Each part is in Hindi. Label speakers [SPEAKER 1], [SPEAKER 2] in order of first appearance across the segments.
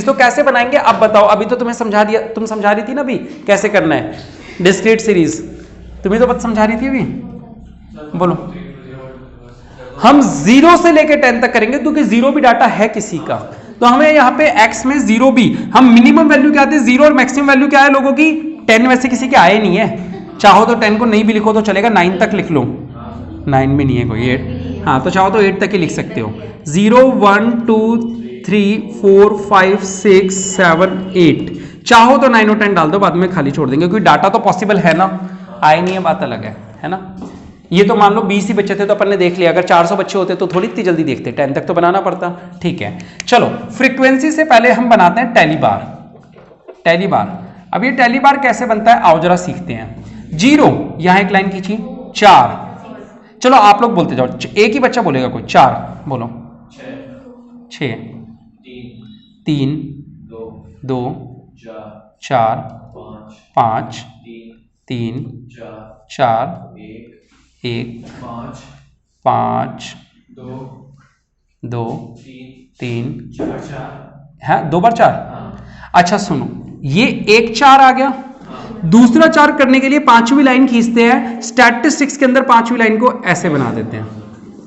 [SPEAKER 1] तो कैसे बनाएंगे अब बताओ। अभी तो तुम्हें समझा दिया, तुम समझा रही थी ना अभी कैसे करना है डिस्क्रीट सीरीज, तुम्हें तो बस समझा रही थी अभी। बोलो। हम 0 से लेकर 10 तक करेंगे क्योंकि 0 भी डाटा है किसी का, तो हमें यहाँ पे x में 0 भी, हम मिनिमम वैल्यू क्या आते हैं 0 और मैक्सिमम वैल्यू क्या है लोगों की 10 में से किसी के आए नहीं है। चाहो तो 10 को नहीं भी लिखो तो चलेगा, 9 तक लिख लो, 9 में नहीं है कोई 8, हाँ तो चाहो तो 8 तक ही लिख सकते हो। 0 1 2 3 4 5 6 7 8, चाहो तो 9 और 10 डाल दो, बाद में खाली छोड़ देंगे क्योंकि डाटा तो पॉसिबल है ना, आए नहीं है बात अलग है ना। ये तो मान लो 20 ही बच्चे थे तो अपन ने देख लिया, अगर 400 बच्चे होते तो थोड़ी इतनी जल्दी देखते, 10 तक तो बनाना पड़ता। ठीक है चलो, फ्रीक्वेंसी से पहले हम बनाते हैं टैली बार। टैली बार, अब ये टैली बार कैसे बनता है आओ जरा सीखते हैं। 0 यहां एक लाइन खींची, 4, चलो आप लोग बोलते जाओ, एक ही बच्चा बोलेगा कोई, 4 बोलो, 6 3 2 4 5 3 4 1 5 2 3 है, 2 बार 4। अच्छा सुनो, ये एक 4 आ गया, दूसरा 4 करने के लिए 5वीं लाइन खींचते हैं, स्टैटिस्टिक्स के अंदर 5वीं लाइन को ऐसे बना देते हैं,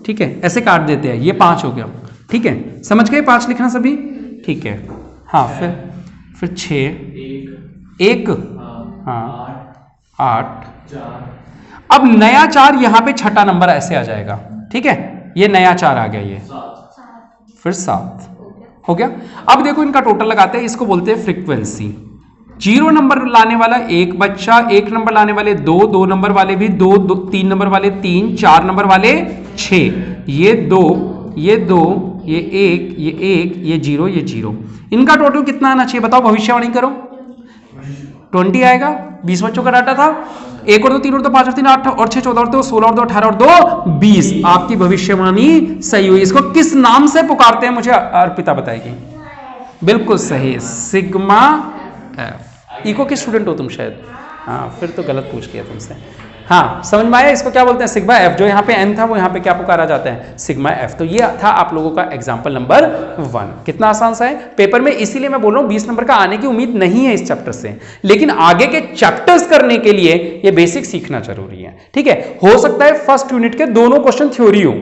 [SPEAKER 1] ठीक है ऐसे काट देते हैं, ये 5 हो गया। ठीक है समझ गए 5 लिखना सभी, ठीक है। हाँ फिर 6 1 हाँ 8, अब नया 4 यहां पे छठा नंबर ऐसे आ जाएगा, ठीक है ये नया 4 आ गया, ये फिर 7 हो गया। अब देखो इनका टोटल लगाते हैं, इसको बोलते हैं फ्रीक्वेंसी। 0 नंबर लाने वाला एक बच्चा, 1 नंबर लाने वाले 2, 2 नंबर वाले भी 2, 3 नंबर वाले 3, 4 नंबर वाले 6, ये 2 ये 2 ये 1 ये 1 ये 0 ये 0, इनका टोटल कितना आना चाहिए बताओ, भविष्यवाणी करो। 20 आएगा, 20 बच्चों का डाटा था, 1 और 2 3 और 2 5 और 3 8 और 6 14 और 2 16 और 2 18 और 2 20, आपकी भविष्यवाणी सही हुई। इसको किस नाम से पुकारते हैं मुझे अर्पिता बताएगी। बिल्कुल सही, सिग्मा एफ। इको के स्टूडेंट हो तुम शायद, हाँ फिर तो गलत पूछ लिया तुमसे। हाँ समझ में आया, इसको क्या बोलते हैं सिग्मा एफ, जो यहाँ पे एन था वो यहाँ पे क्या पुकारा जाता है सिग्मा एफ। तो ये था आप लोगों का एग्जाम्पल नंबर 1, कितना आसान सा है पेपर में, इसीलिए मैं बोल रहा हूँ 20 नंबर का आने की उम्मीद नहीं है इस चैप्टर से, लेकिन आगे के चैप्टर्स करने के लिए ये बेसिक सीखना जरूरी है। ठीक है, हो सकता है फर्स्ट यूनिट के दोनों क्वेश्चन थ्योरी हो,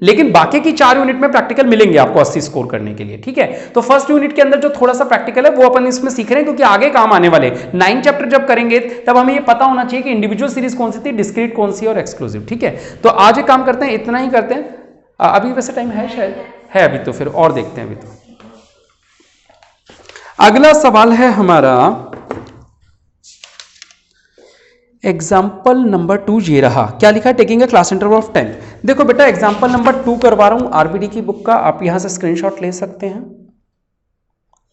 [SPEAKER 1] लेकिन बाकी की 4 यूनिट में प्रैक्टिकल मिलेंगे आपको 80 स्कोर करने के लिए। ठीक है, तो फर्स्ट यूनिट के अंदर जो थोड़ा सा प्रैक्टिकल है वो अपन इसमें सीख रहे हैं क्योंकि आगे काम आने वाले 9 चैप्टर जब करेंगे तब हमें ये पता होना चाहिए कि इंडिविजुअल सीरीज कौन सी थी, डिस्क्रीट कौन सी और एक्सक्लूसिव। ठीक है, तो आज एक काम करते हैं, इतना ही करते हैं। अभी वैसे टाइम है शायद, है अभी तो फिर और देखते हैं। अभी तो अगला सवाल है हमारा एग्जाम्पल नंबर 2, ये रहा। क्या लिखा है, taking a class interval of 10। देखो बेटा एग्जाम्पल नंबर 2 करवा रहा हूं आरबीडी की बुक का, आप यहां से स्क्रीनशॉट ले सकते हैं।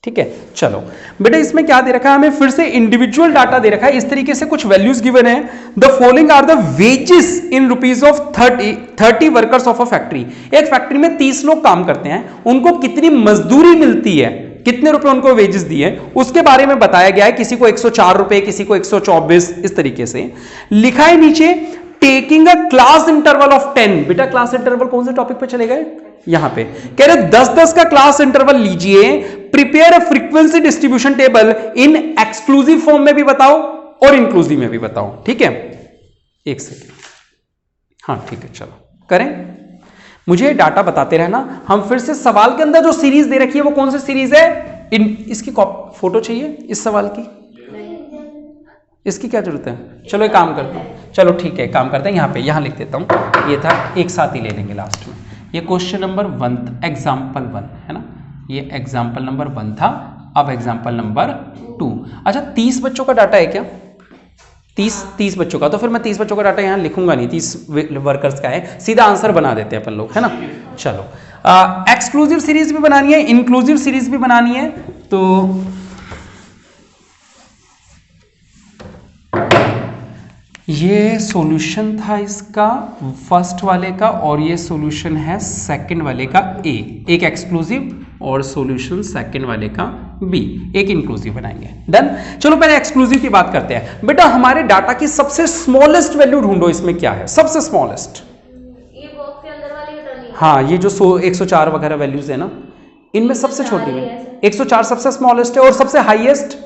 [SPEAKER 1] ठीक है, चलो बेटा इसमें क्या दे रखा है हमें, फिर से इंडिविजुअल डाटा दे रखा है। इस तरीके से कुछ वैल्यूज गिवन है, the following are the wages in rupees of 30 workers of a factory. एक फैक्ट्री में 30 लोग काम करते हैं, उनको कितनी मजदूरी मिलती है, कितने रुपए उनको वेजेस दिए, उसके बारे में बताया गया है। किसी को 104 रुपए, किसी को 124, इस तरीके से लिखा है नीचे। Taking a class interval of 10, बेटा क्लास इंटरवल कौन से टॉपिक पे चले गए, यहां पे कह रहे 10-10 का क्लास इंटरवल लीजिए, prepare a frequency distribution table in exclusive form में भी बताओ और इंक्लूसिव में भी बताओ। ठीक है, एक सेकेंड, हाँ ठीक है चलो करें, मुझे डाटा बताते रहना। हम फिर से सवाल के अंदर जो सीरीज दे रखी है वो कौन सी सीरीज है, इसकी फोटो चाहिए इस सवाल की, इसकी क्या जरूरत है, चलो एक काम करता हूं, चलो ठीक है काम करते हैं, यहां लिख देता हूं, ये था एक साथ ही ले लेंगे लास्ट में। ये क्वेश्चन नंबर 1 एग्जाम्पल 1 है ना, ये एग्जाम्पल नंबर 1 था। अब एग्जाम्पल नंबर 2। अच्छा 30 बच्चों का डाटा है क्या, 30 बच्चों का, तो फिर मैं 30 बच्चों का डाटा यहां लिखूंगा नहीं, 30 वर्कर्स का है, सीधा आंसर बना देते हैं अपन लोग, है ना। चलो एक्सक्लूसिव सीरीज भी बनानी है, इंक्लूसिव सीरीज भी बनानी है, तो ये सॉल्यूशन था इसका फर्स्ट वाले का, और ये सॉल्यूशन है सेकंड वाले का ए, एक एक्सक्लूसिव और सॉल्यूशन सेकंड वाले का बी, एक इंक्लूसिव बनाएंगे। डन, चलो पहले एक्सक्लूसिव की बात करते हैं। बेटा हमारे डाटा की सबसे स्मॉलेस्ट वैल्यू ढूंढो, इसमें क्या है सबसे स्मॉलेस्ट,
[SPEAKER 2] ये बॉक्स के अंदर वाली बतानी है।
[SPEAKER 1] हाँ ये जो 104 वगैरह वैल्यूज है ना, इनमें सबसे छोटी में 104 सबसे स्मॉलेस्ट है और सबसे हाईएस्ट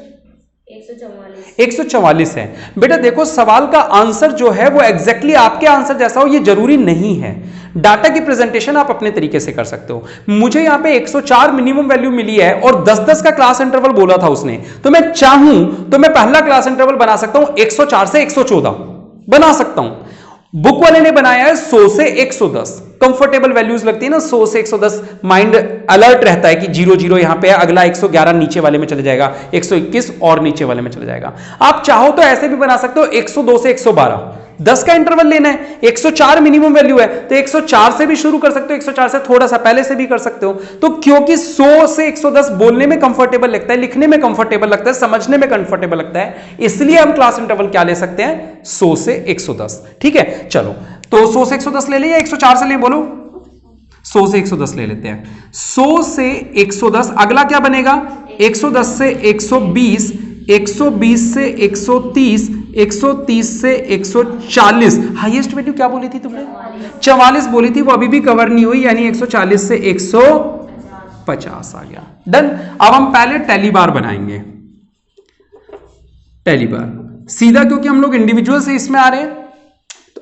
[SPEAKER 1] 144 है। बेटा देखो सवाल का आंसर जो है वो एग्जैक्टली आपके आंसर जैसा हो ये जरूरी नहीं है। डाटा की प्रेजेंटेशन आप अपने तरीके से कर सकते हो। मुझे यहां पे 104 मिनिमम वैल्यू मिली है और 10-10 का क्लास इंटरवल बोला था उसने, तो मैं चाहूं तो मैं पहला क्लास इंटरवल बना सकता हूं 104 से 114 बना सकता हूं। बुक वाले ने बनाया है 100 से 110, कंफर्टेबल वैल्यूज लगती है ना 100 से 110, माइंड अलर्ट रहता है कि 0-0 यहां पे है, अगला 111 नीचे वाले में चले जाएगा, 121 और नीचे वाले में चले जाएगा। आप चाहो तो ऐसे भी बना सकते हो 102 से 112, 10 का इंटरवल लेना है, 104 मिनिमम वैल्यू है तो 104 से भी शुरू कर सकते हो, 104 से थोड़ा सा पहले से भी कर सकते हो। तो क्योंकि 100 से 110 बोलने में कंफर्टेबल लगता है, लिखने में कंफर्टेबल लगता है, समझने में कंफर्टेबल लगता है, इसलिए हम क्लास इंटरवल क्या ले सकते हैं 100 से 110। ठीक है चलो, तो 100 से 110 ले ले या 104 से ले, बोलो 100 से 110 ले लेते हैं। 100 से 110 अगला क्या बनेगा 110 से 120, 120 से 130, 130 से 140। हाईएस्ट वैल्यू क्या बोली थी तुमने 44 बोली थी, वो अभी भी कवर नहीं हुई, यानी 140 से 150 आ गया। डन। अब हम पहले टैली बार बनाएंगे, टैली बार सीधा, क्योंकि हम लोग इंडिविजुअल से इसमें आ रहे हैं।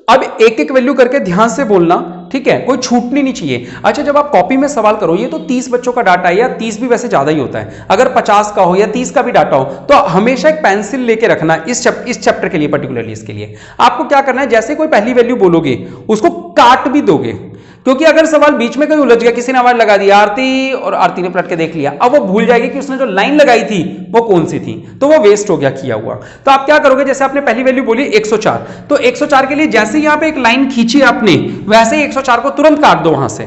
[SPEAKER 1] अब एक एक वैल्यू करके ध्यान से बोलना, ठीक है, कोई छूटनी नहीं चाहिए। अच्छा जब आप कॉपी में सवाल करो, ये तो 30 बच्चों का डाटा है, या 30 भी वैसे ज्यादा ही होता है, अगर 50 का हो या 30 का भी डाटा हो तो हमेशा एक पेंसिल लेके रखना इस चैप्टर के लिए, पर्टिकुलरली इसके लिए आपको क्या करना है, जैसे कोई पहली वैल्यू बोलोगे उसको काट भी दोगे, क्योंकि अगर सवाल बीच में कहीं उलझ गया, किसी ने आवाज लगा दी आरती और आरती ने पलट के देख लिया, अब वो भूल जाएगी कि उसने जो लाइन लगाई थी वो कौन सी थी, तो वो वेस्ट हो गया किया हुआ। तो आप क्या करोगे, जैसे आपने पहली वैल्यू बोली 104, तो 104 के लिए जैसे यहां पे एक लाइन खींची आपने, वैसे ही 104 को तुरंत काट दो वहां से।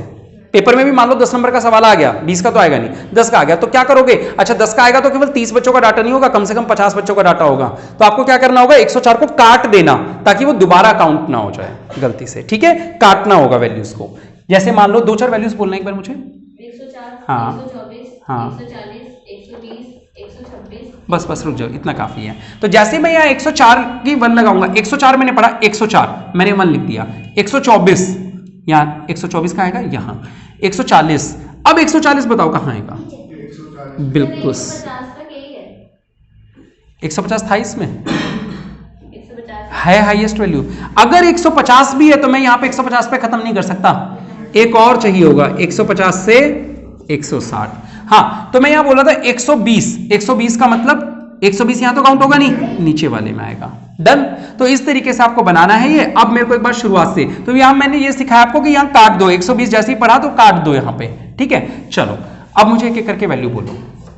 [SPEAKER 1] पेपर में भी मान लो 10 नंबर का सवाल आ गया, 20 का तो आएगा नहीं, 10 का आ गया, तो क्या करोगे, अच्छा 10 का आएगा तो केवल 30 बच्चों का डाटा नहीं होगा, कम से कम 50 बच्चों का डाटा होगा, तो आपको क्या करना होगा 104 को काट देना, ताकि वो दोबारा काउंट ना हो जाए गलती से। ठीक है, काटना होगा वैल्यूज को। जैसे मान लो 2-4 वैल्यूज बोलना एक बार मुझे।
[SPEAKER 2] 104,
[SPEAKER 1] हाँ
[SPEAKER 2] 124,
[SPEAKER 1] हाँ
[SPEAKER 2] 140, 120, 126।
[SPEAKER 1] बस रुक जाओ, इतना काफी है। तो जैसे मैं यहाँ 104 की 1 लगाऊंगा, 104 मैंने पढ़ा, 104 मैंने 1 लिख दिया, 124 यहाँ 124 का आएगा यहाँ, 140, अब 140 बताओ कहाँ आएगा, बिल्कुल 150 था इसमें,
[SPEAKER 2] 150
[SPEAKER 1] है हाईएस्ट वैल्यू। अगर 150 भी है तो मैं यहाँ पे 150 पे खत्म नहीं कर सकता, एक और चाहिए होगा 150 से 160। हाँ तो मैं यहां बोला था 120, 120 का मतलब 120 यहां तो काउंट होगा नहीं, नीचे वाले में आएगा। डन। तो इस तरीके से आपको बनाना है ये। अब मेरे को एक बार शुरुआत से, तो यहां मैंने ये सिखाया आपको कि यहां काट दो, 120 जैसे ही पढ़ा तो काट दो यहां पे। ठीक है चलो, अब मुझे एक एक करके वैल्यू बोलो,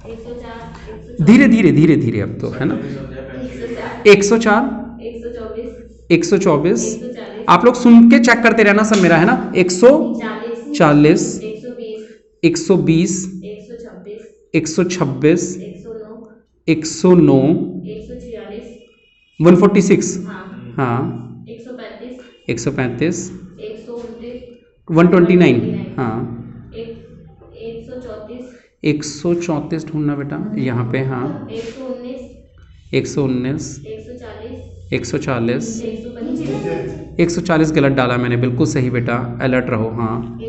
[SPEAKER 2] 104,
[SPEAKER 1] धीरे धीरे धीरे धीरे, अब तो है ना 104, 124, आप लोग सुन के चेक करते रहना सब मेरा, है ना 140, 120, 126, 109, 146, हाँ 135, 129, हाँ 134 ढूंढना बेटा यहाँ पे, हाँ 119, 140, 140 गलत डाला मैंने, बिल्कुल सही बेटा, अलर्ट रहो। हाँ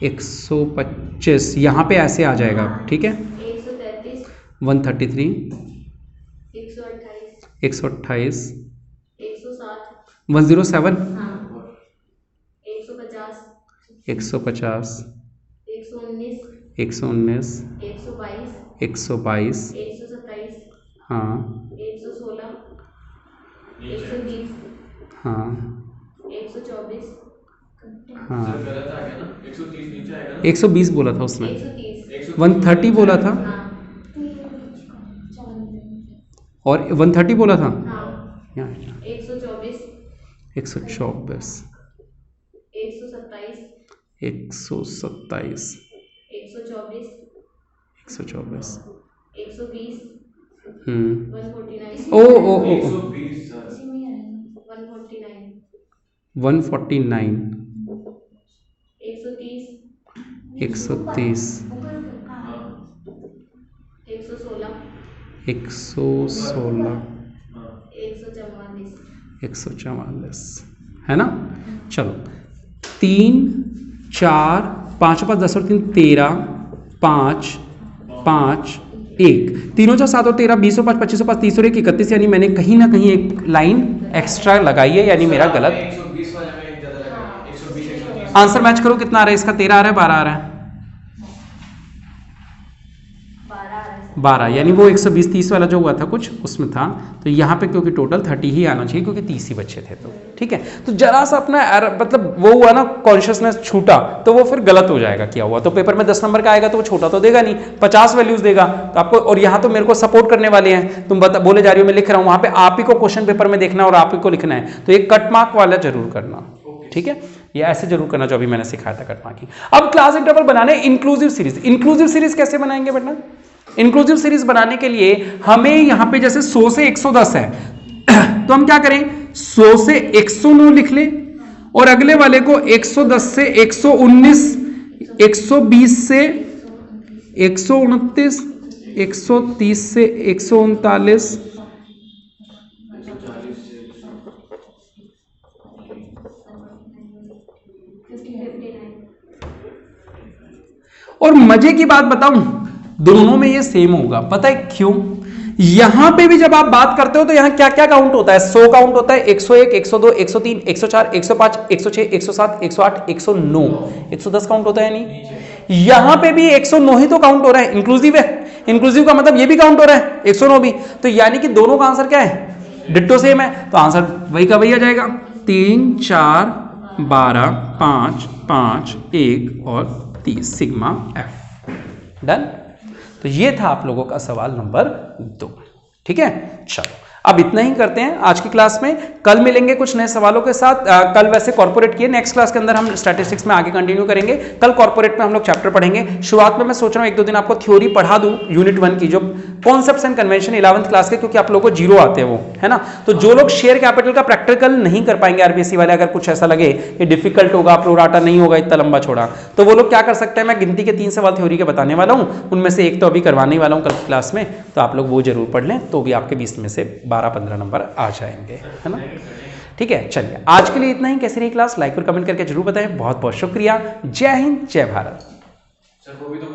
[SPEAKER 1] 125 यहाँ पे ऐसे आ जाएगा, ठीक है 133, 128, 107, 150, 119, 122, हाँ
[SPEAKER 2] 116, 120,
[SPEAKER 1] हाँ
[SPEAKER 2] 124,
[SPEAKER 1] हाँ
[SPEAKER 3] गलत आ गया ना, 130 नीचे आएगा ना,
[SPEAKER 1] 120 बोला था उसने,
[SPEAKER 2] 130,
[SPEAKER 1] 130 बोला था, और 130 बोला था,
[SPEAKER 2] हाँ
[SPEAKER 1] यहाँ
[SPEAKER 2] 124,
[SPEAKER 1] 124,
[SPEAKER 2] 127,
[SPEAKER 1] 127,
[SPEAKER 2] 124,
[SPEAKER 1] 124,
[SPEAKER 2] 120, 149,
[SPEAKER 1] ओ
[SPEAKER 3] 120 सर,
[SPEAKER 2] 149,
[SPEAKER 1] 149,
[SPEAKER 2] 130,
[SPEAKER 1] 130,
[SPEAKER 2] 116,
[SPEAKER 1] 116, 144, है ना। चलो 3 4 5 5 10 और 3 13, 5 5 1, 3 और 7 और 13, 20 और 5, 25 और 5, 30 और 1, 31, यानी मैंने कहीं ना कहीं एक लाइन एक्स्ट्रा लगाई है, यानी मेरा गलत।
[SPEAKER 3] 120 वाले में एक ज्यादा लगा, 120 130।
[SPEAKER 1] आंसर मैच करो, कितना आ रहा है इसका? 13 आ रहा है, 12 आ रहा है? 12, यानी वो 120 30 वाला जो हुआ था कुछ उसमें था, तो यहाँ पे क्योंकि टोटल 30 ही आना चाहिए क्योंकि 30 ही बच्चे थे, तो ठीक है। तो जरा सा अपना मतलब वो हुआ ना, कॉन्शियसनेस छूटा तो वो फिर गलत हो जाएगा क्या हुआ। तो पेपर में 10 नंबर का आएगा तो वो छोटा तो देगा नहीं, 50 वैल्यूज देगा तो आपको। और यहाँ तो मेरे को सपोर्ट करने वाले हैं, तुम बोले जा रही हो, मैं लिख रहा हूँ, वहाँ पे आप ही को क्वेश्चन पेपर में देखना और आप ही को लिखना है, तो एक कट मार्क वाला जरूर करना, ठीक है। ये ऐसे जरूर करना जो अभी मैंने सिखाया था कट मार्किंग। अब क्लास इंटरवल बनाने इंक्लूसिव सीरीज। इंक्लूसिव सीरीज कैसे बनाएंगे बेटा? इंक्लूसिव सीरीज बनाने के लिए हमें यहां पे जैसे 100 से 110 है तो हम क्या करें, 100 से 109 लिख ले, और अगले वाले को 110 से 119, 120 से 129, 130 से 139, और मजे की बात बताऊं, दोनों में ये सेम होगा। पता है क्यों? यहां पे भी जब आप बात करते हो तो यहां क्या क्या काउंट होता है? 100 काउंट होता है, 101, 102, 103, 104, 105, 106, 107, 108, 109, 110 काउंट होता है नहीं? यहां पे भी 109 ही तो काउंट हो रहा है, इंक्लूसिव है। इंक्लूसिव का मतलब ये भी काउंट हो रहा है, 109 भी। तो यानी कि दोनों का आंसर क्या है? डिट्टो सेम है, तो आंसर वही का वही आ जाएगा। 3 4 12 5 5 1 और 30 सिग्मा एफ। डन। तो ये था आप लोगों का सवाल नंबर 2, ठीक है। चलो अब इतना ही करते हैं आज की क्लास में, कल मिलेंगे कुछ नए सवालों के साथ। कल वैसे कॉर्पोरेट किए, नेक्स्ट क्लास के अंदर हम स्टैटिस्टिक्स में आगे कंटिन्यू करेंगे। कल कॉर्पोरेट में हम लोग चैप्टर पढ़ेंगे। शुरुआत में मैं सोच रहा हूँ 1-2 दिन आपको थ्योरी पढ़ा दूं यूनिट 1 की, जो concepts and convention 11th class के, क्योंकि आप लोगों को 0 आते हैं वो, है ना। तो जो लोग शेयर कैपिटल का प्रैक्टिकल नहीं कर पाएंगे आरबीएससी वाले, अगर कुछ ऐसा लगे कि डिफिकल्ट होगा, प्रोराटा नहीं होगा इतना लंबा छोड़ा, तो वो लोग क्या कर सकते हैं, मैं गिनती के 3 सवाल थ्योरी के बताने वाला हूँ, उनमें से एक तो अभी करवाने वाला हूँ कल क्लास में, तो आप लोग वो जरूर पढ़ लें, तो भी आपके 20 में से 12-15 नंबर आ जाएंगे, है ना। ठीक है, चलिए आज के लिए इतना ही। कैसी रही क्लास? लाइक और कमेंट करके जरूर बताएं। बहुत बहुत शुक्रिया। जय हिंद, जय भारत।
[SPEAKER 3] सर वो भी तो